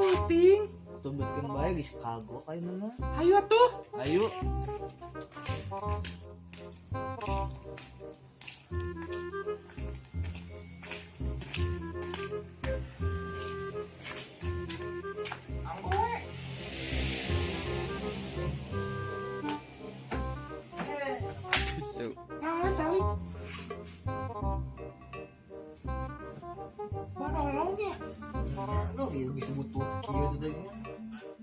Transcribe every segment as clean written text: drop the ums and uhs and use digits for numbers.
meeting. Tumbutkeun bae geus kagok ayeuna. Ayo tuh. Ayo. Nah, Sali. Barolongnya. Aduh, ieu bisa butuh kieu teh daging.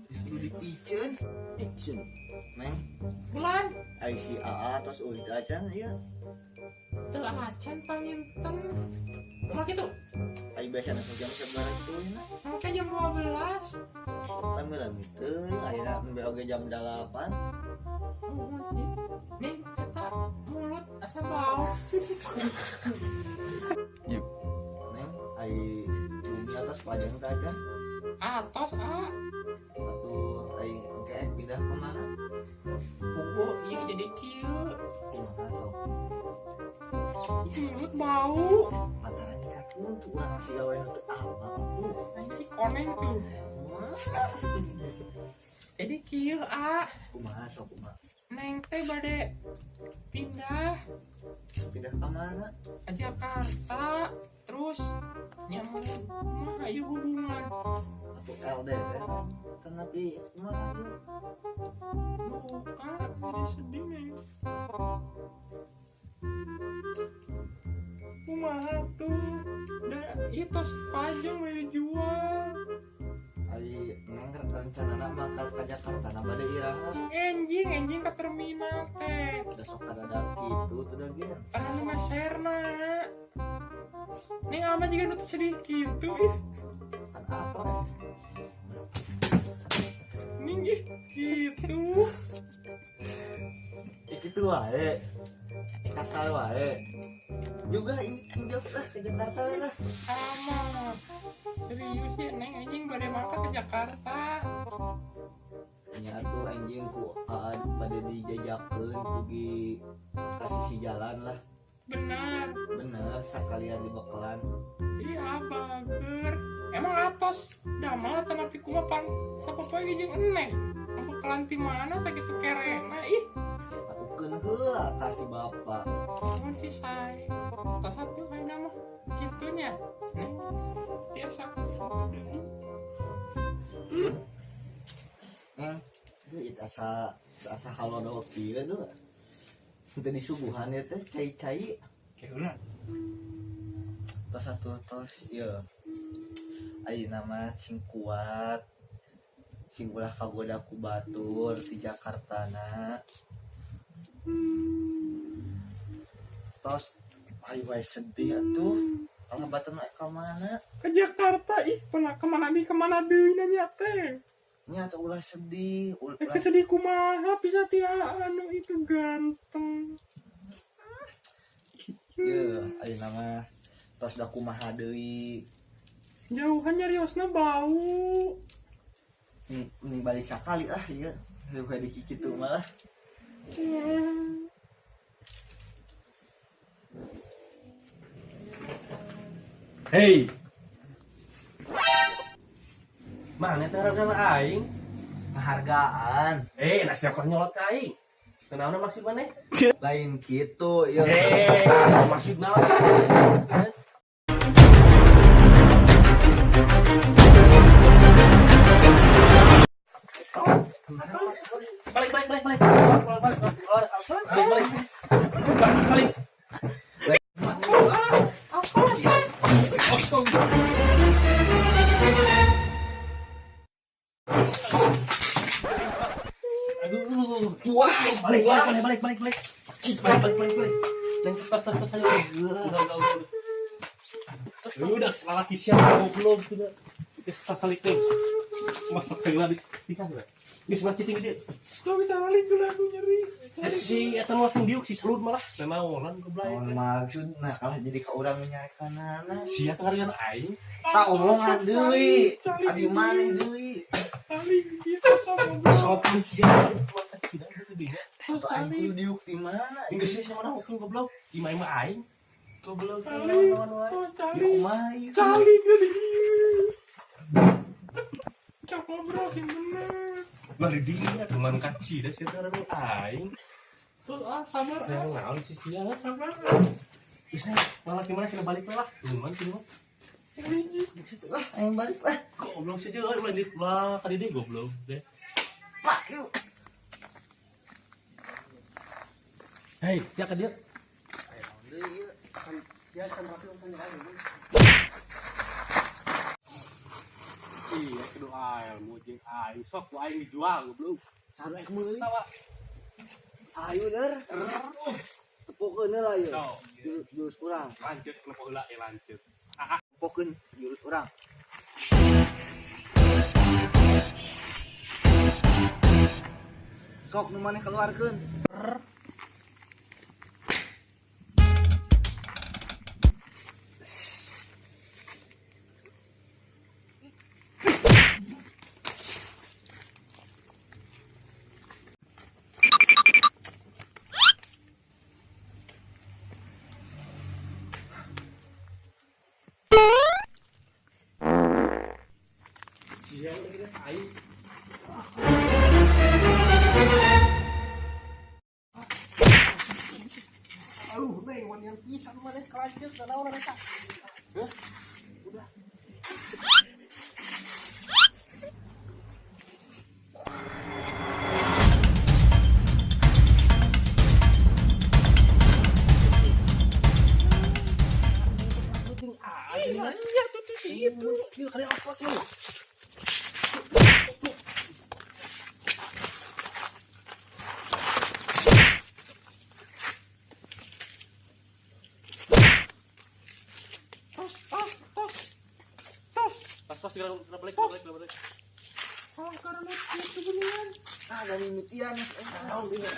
Geus kudu dipiceun. Piceun. Neng, Bulan. ai si AA tos uih acan ieu. Teu acan panginten. Kumaha kitu? Ai biasana jam sabarang tuh na. Mungkin jam 12. Lami-lami teuing ayeuna nembe oge jam 8. Nih, kita mulut asa bau. Yuk. Neng, ai bumi atas pajang teh acan. Atos, Atuh ai engke pindah ke mana? Puguh, iya jadi kieu. Kumaha sok? Mulut bau. Mataranya kakun tuh urang si gawe nu teu apa. Jadi koneng tuh. Jadi kieu, Kumaha sok kumaha? Neng teh bade pindah Pindah ke mana? ke Jakarta. Terus nyamuk mah ayo hubungan. Aku LDR. Kenapa kumaha ieu? Bukan, jadi sedih Neng. Kumaha tuh? Itu panjang mau dijual. Ai neng rencanana bakal ka Jakarta na bade iraha. Enjing ke terminal teh. Da sok kadada kitu teh dagen. Karena ini mah serna. Neng ama juga nutup sedih gitu. Kan apa? Neng gitu. Kitu wae. Kasar wae. Juga ini sinjok lah ke Jakarta lah. Ama. Serius ya Neng anjing bade mangka ke Jakarta. Nya atuh anjing ku pada dijajakeun kugi kasih si jalan lah. Benar. Bener sakalian dibekalan. Iya bager. Emang atos damel tanapi kumapan sapopoe jeung eneh. Aku kelanti mana sakitu kerena ih. Atukeun heula kasih bapak. Namun si say. Tas satu kayak nama gitunya. Neng biasa. Itu asa halodo kieu do. Teu disuguhan ya teh cai-cai. Keulan. Tos satu tos ieu. Ayeuna mah sing kuat. Sing ulah kagoda ku batur di Jakartana. Tos ayo wae sedih atuh. Pangabatna ka mana? Ke Jakarta ih pernah kemana deui nanya teh. Nya teh ulah sedih, ulah Kesedih kumaha bisa tia anu itu ganteng. ieu ayeuna mah tos da kumaha deui. Jauhan nyariosna bau. Ini balik sakali lah ieu. Heuh di kitu mah. Hei, mana teh harga aing? Penghargaan. Nasi kok nyolot ka aing. Kenaon maksud maneh? Lain kitu ieu. Maksud naon? Balik. Aduh, puas. Balik. Neng stop. Udah lelaki siapa belum sudah. Geus salik teh. Masak tegla dikasih. Geus mati tinggi dia. Lo bisa balik dulu aku nyeri. Si eta mah diuk si salud malah. Memang goblay. Maksud nah kalau jadi ka urang menyarekanana. Sia harga aing. Tak omongan deui. Adi maneh deui. Kali gitu sama Sopan sia. Tidak gitu dia. Aing diuk di mana? Geus sih sama aku goblok. Imah aing. Goblok Cali. naon wae. Cali. Kumaha ieu? Cali gede. cok ngobrol sih bener. Mari dia teman kaci dah sih taruh aing. Tuh sabar Yang naon sih sia. sabar. Bisa malah gimana sih balik lah. Cuman cuma Di situ lah, aing balik lah. goblok sih dia lanjut lah kali dia goblok deh. Pak, yuk. Hei, siapa dia? Iya, kedua ilmu jeung aing sok ku aing dijual goblok. Sarua ek meuli. Tawa. Ayo der. Tepukeun lah ieu. Sok, Jurus urang. lanjut kenapa heula ya lanjut. Tepukeun jurus urang. Sok nu maneh keluarkeun. Iya, kita aing. Aduh, neng, wanian pisan maneh kelanjut nanaon eta. Iya tuh itu. Kieu kali awas lu. Pas segala balik. Oh karena itu beneran. Ah, dari mitian. Naon dia.